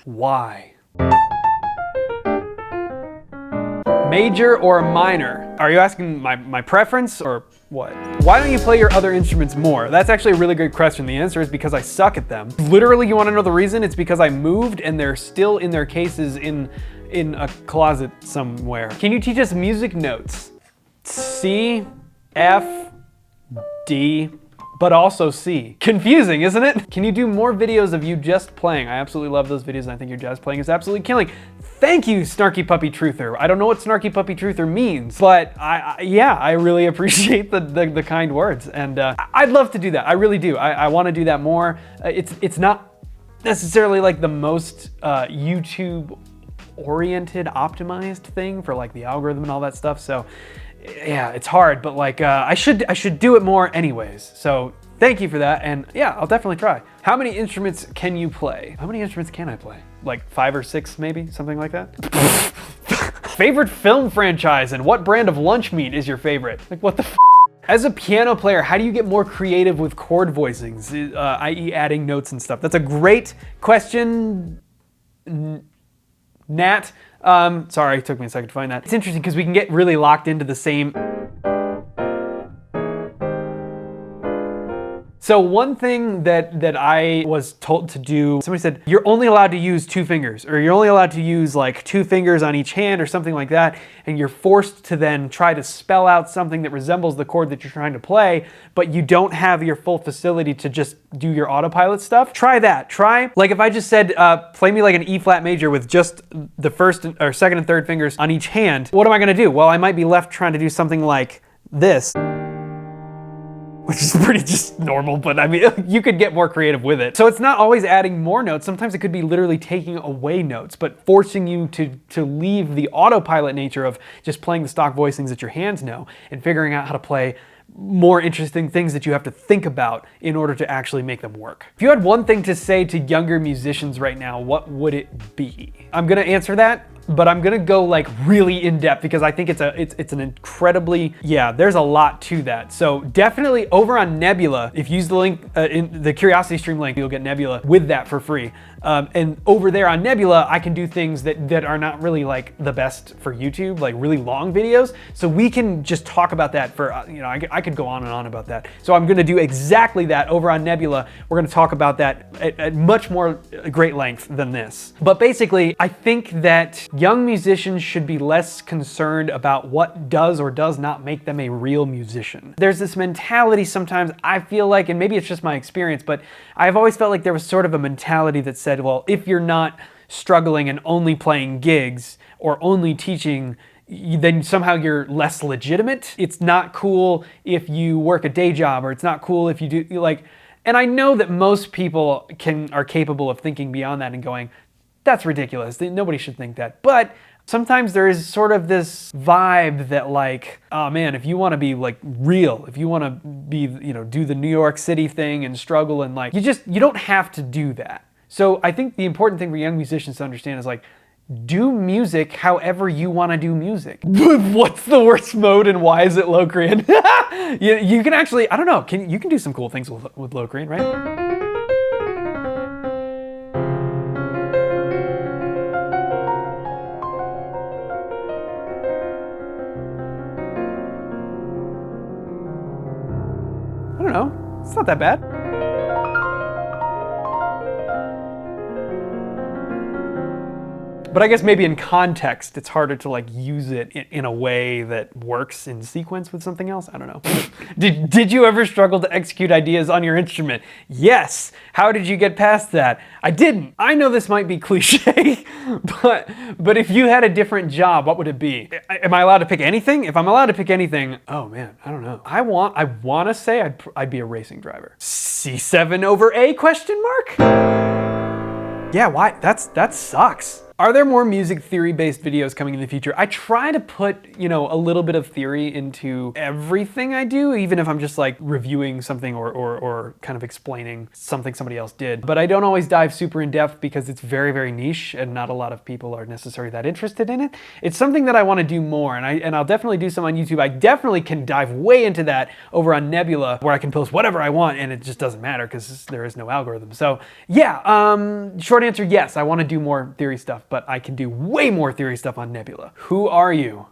Why? Major or minor? Are you asking my preference or what? Why don't you play your other instruments more? That's actually a really good question. The answer is because I suck at them. Literally, you want to know the reason? It's because I moved and they're still in their cases in a closet somewhere. Can you teach us music notes? C, F, D, but also C. Confusing, isn't it? Can you do more videos of you just playing? I absolutely love those videos and I think your jazz playing is absolutely killing. Thank you, Snarky Puppy Truther. I don't know what Snarky Puppy Truther means, but yeah, I really appreciate the kind words. And I'd love to do that. I really do. I want to do that more. It's not necessarily like the most YouTube oriented, optimized thing for like the algorithm and all that stuff. So yeah, it's hard, but like I should do it more anyways. So thank you for that, and yeah, I'll definitely try. How many instruments can you play? How many instruments can I play? Like 5 or 6 maybe, something like that? Favorite film franchise and what brand of lunch meat is your favorite? Like what the f? As a piano player, how do you get more creative with chord voicings, i.e. adding notes and stuff? That's a great question, Nat. Sorry, it took me a second to find that. It's interesting because we can get really locked into the same. So one thing that I was told to do, somebody said, you're only allowed to use 2 fingers, or you're only allowed to use like 2 fingers on each hand or something like that, and you're forced to then try to spell out something that resembles the chord that you're trying to play, but you don't have your full facility to just do your autopilot stuff. Try that. Try, like if I just said, play me like an E flat major with just the first or second and third fingers on each hand, what am I gonna do? Well, I might be left trying to do something like this, which is pretty just normal, but I mean, you could get more creative with it. So it's not always adding more notes. Sometimes it could be literally taking away notes, but forcing you to leave the autopilot nature of just playing the stock voicings that your hands know and figuring out how to play more interesting things that you have to think about in order to actually make them work. If you had one thing to say to younger musicians right now, what would it be? I'm gonna answer that, but I'm gonna go like really in depth because I think it's an incredibly, yeah, there's a lot to that. So definitely over on Nebula, if you use the link in the Curiosity Stream link, you'll get Nebula with that for free. And over there on Nebula, I can do things that are not really like the best for YouTube, like really long videos. So we can just talk about that for, you know, I could go on and on about that. So I'm gonna do exactly that over on Nebula. We're gonna talk about that at much more great length than this. But basically, I think that young musicians should be less concerned about what does or does not make them a real musician. There's this mentality sometimes, I feel like, and maybe it's just my experience, but I've always felt like there was sort of a mentality that said, well, if you're not struggling and only playing gigs or only teaching, then somehow you're less legitimate. It's not cool if you work a day job, or it's not cool if you do like, and I know that most people are capable of thinking beyond that and going, that's ridiculous. Nobody should think that. But sometimes there is sort of this vibe that like, oh man, if you want to be like real, if you want to be, you know, do the New York City thing and struggle and like, you don't have to do that. So I think the important thing for young musicians to understand is like, do music however you want to do music. What's the worst mode and why is it Locrian? you can actually, I don't know, you can do some cool things with Locrian, right? I don't know, it's not that bad. But I guess maybe in context, it's harder to like use it in a way that works in sequence with something else. I don't know. Did you ever struggle to execute ideas on your instrument? Yes. How did you get past that? I didn't. I know this might be cliche, but if you had a different job, what would it be? Am I allowed to pick anything? If I'm allowed to pick anything, oh man, I don't know. I want to say I'd be a racing driver. C7 over A question mark? Yeah, why? That sucks. Are there more music theory-based videos coming in the future? I try to put, a little bit of theory into everything I do, even if I'm just like reviewing something or kind of explaining something somebody else did. But I don't always dive super in depth because it's very, very niche and not a lot of people are necessarily that interested in it. It's something that I want to do more, and I'll definitely do some on YouTube. I definitely can dive way into that over on Nebula, where I can post whatever I want and it just doesn't matter because there is no algorithm. So yeah, short answer, yes, I want to do more theory stuff, but I can do way more theory stuff on Nebula. Who are you?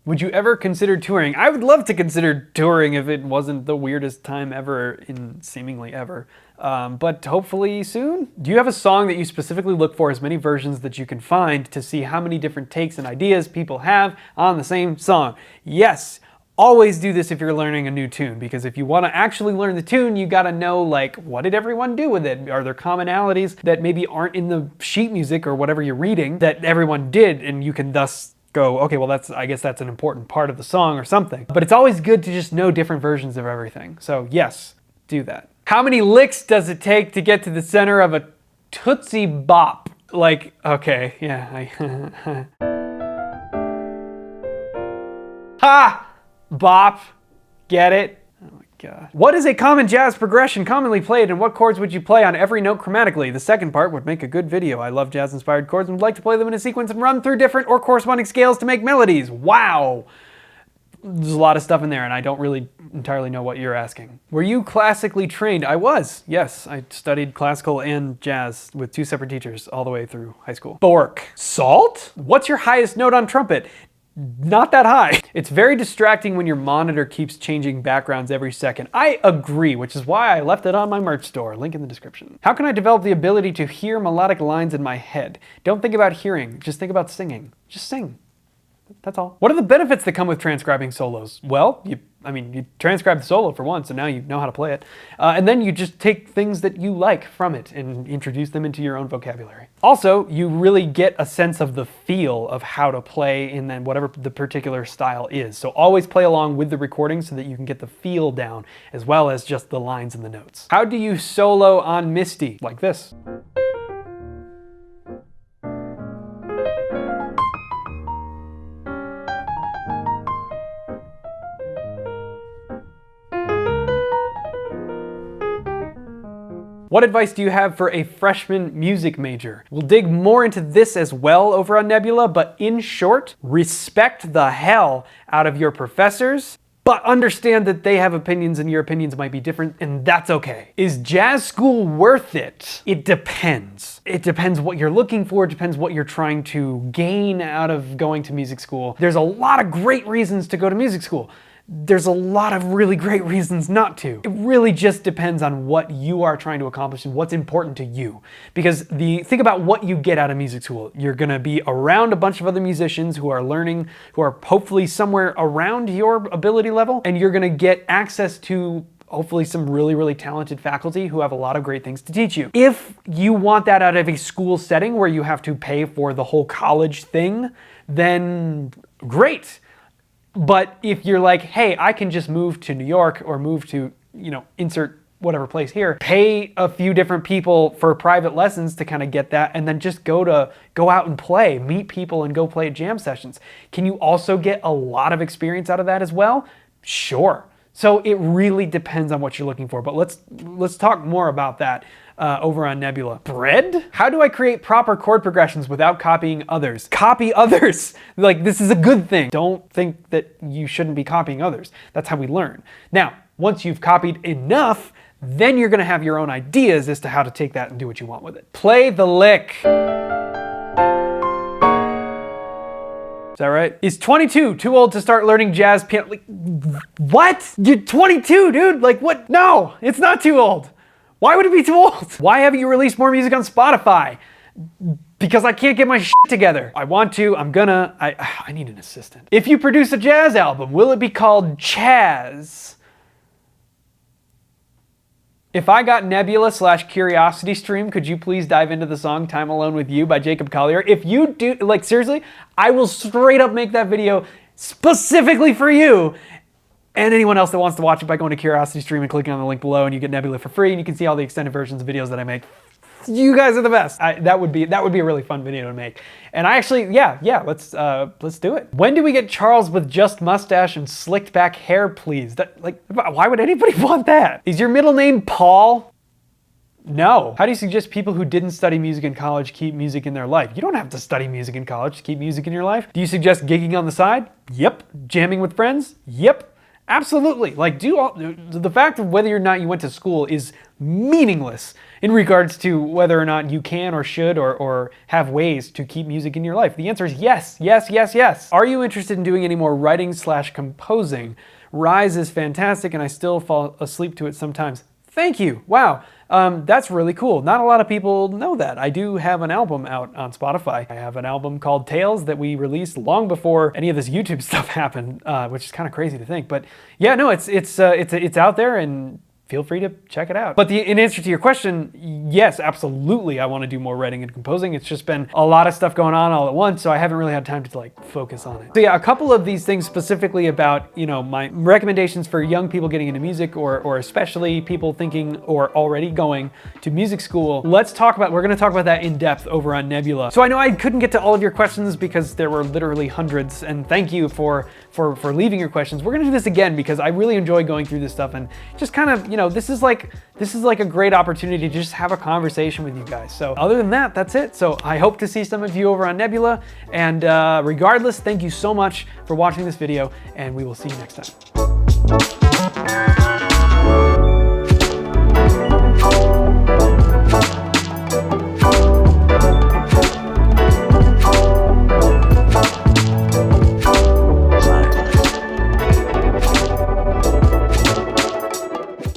Would you ever consider touring? I would love to consider touring if it wasn't the weirdest time ever in seemingly ever. But hopefully soon. Do you have a song that you specifically look for as many versions that you can find to see how many different takes and ideas people have on the same song? Yes. Always do this if you're learning a new tune, because if you want to actually learn the tune, you got to know, like, what did everyone do with it? Are there commonalities that maybe aren't in the sheet music or whatever you're reading that everyone did, and you can thus go, okay, well, I guess that's an important part of the song or something. But it's always good to just know different versions of everything. So yes, do that. How many licks does it take to get to the center of a Tootsie Bop? Like, okay, yeah. Ha! Bop. Get it? Oh my god. What is a common jazz progression commonly played, and what chords would you play on every note chromatically? The second part would make a good video. I love jazz-inspired chords and would like to play them in a sequence and run through different or corresponding scales to make melodies. Wow. There's a lot of stuff in there, and I don't really entirely know what you're asking. Were you classically trained? I was, yes. I studied classical and jazz with 2 separate teachers all the way through high school. Bork. Salt? What's your highest note on trumpet? Not that high. It's very distracting when your monitor keeps changing backgrounds every second. I agree, which is why I left it on my merch store. Link in the description. How can I develop the ability to hear melodic lines in my head? Don't think about hearing, just think about singing. Just sing. That's all. What are the benefits that come with transcribing solos? Well, you transcribe the solo for one, so now you know how to play it. And then you just take things that you like from it and introduce them into your own vocabulary. Also, you really get a sense of the feel of how to play in then whatever the particular style is. So always play along with the recording so that you can get the feel down as well as just the lines and the notes. How do you solo on Misty? Like this. What advice do you have for a freshman music major? We'll dig more into this as well over on Nebula, but in short, respect the hell out of your professors, but understand that they have opinions and your opinions might be different, and that's okay. Is jazz school worth it? It depends. It depends what you're looking for, it depends what you're trying to gain out of going to music school. There's a lot of great reasons to go to music school. There's a lot of really great reasons not to. It really just depends on what you are trying to accomplish and what's important to you. Because think about what you get out of music school. You're gonna be around a bunch of other musicians who are learning, who are hopefully somewhere around your ability level, and you're gonna get access to hopefully some really, really talented faculty who have a lot of great things to teach you. If you want that out of a school setting where you have to pay for the whole college thing, then great. But if you're like, hey, I can just move to New York or move to, insert whatever place here, pay a few different people for private lessons to kind of get that, and then just go out and play, meet people and go play at jam sessions. Can you also get a lot of experience out of that as well? Sure. So it really depends on what you're looking for, but let's talk more about that over on Nebula. Bread? How do I create proper chord progressions without copying others? Copy others! Like, this is a good thing. Don't think that you shouldn't be copying others. That's how we learn. Now, once you've copied enough, then you're gonna have your own ideas as to how to take that and do what you want with it. Play the lick. Is that right? Is 22 too old to start learning jazz piano? Like, what? You're 22, dude? Like, what? No, it's not too old. Why would it be too old? Why haven't you released more music on Spotify? Because I can't get my shit together. I want to, I'm gonna, I need an assistant. If you produce a jazz album, will it be called Chaz? If I got Nebula/Curiosity Stream, could you please dive into the song Time Alone With You by Jacob Collier? If you do, like, seriously, I will straight up make that video specifically for you and anyone else that wants to watch it by going to Curiosity Stream and clicking on the link below, and you get Nebula for free, and you can see all the extended versions of videos that I make You guys are the best. That would be a really fun video to make. And I actually, yeah, let's do it. When do we get Charles with just mustache and slicked back hair, please? Why would anybody want that? Is your middle name Paul? No. How do you suggest people who didn't study music in college keep music in their life? You don't have to study music in college to keep music in your life. Do you suggest gigging on the side? Yep. Jamming with friends? Yep. Absolutely. The fact of whether or not you went to school is meaningless in regards to whether or not you can or should or have ways to keep music in your life. The answer is yes, yes, yes, yes. Are you interested in doing any more writing/composing? Rise is fantastic and I still fall asleep to it sometimes. Thank you. Wow. That's really cool. Not a lot of people know that. I do have an album out on Spotify. I have an album called Tales that we released long before any of this YouTube stuff happened, which is kind of crazy to think. But yeah, no, it's out there and feel free to check it out. But in answer to your question, yes, absolutely, I want to do more writing and composing. It's just been a lot of stuff going on all at once, so I haven't really had time to focus on it. So yeah, a couple of these things specifically about, my recommendations for young people getting into music or especially people thinking or already going to music school. We're gonna talk about that in depth over on Nebula. So I know I couldn't get to all of your questions because there were literally hundreds, and thank you for leaving your questions. We're gonna do this again because I really enjoy going through this stuff and just kind of, this is like a great opportunity to just have a conversation with you guys. So other than that, that's it. So I hope to see some of you over on Nebula. And regardless, thank you so much for watching this video and we will see you next time.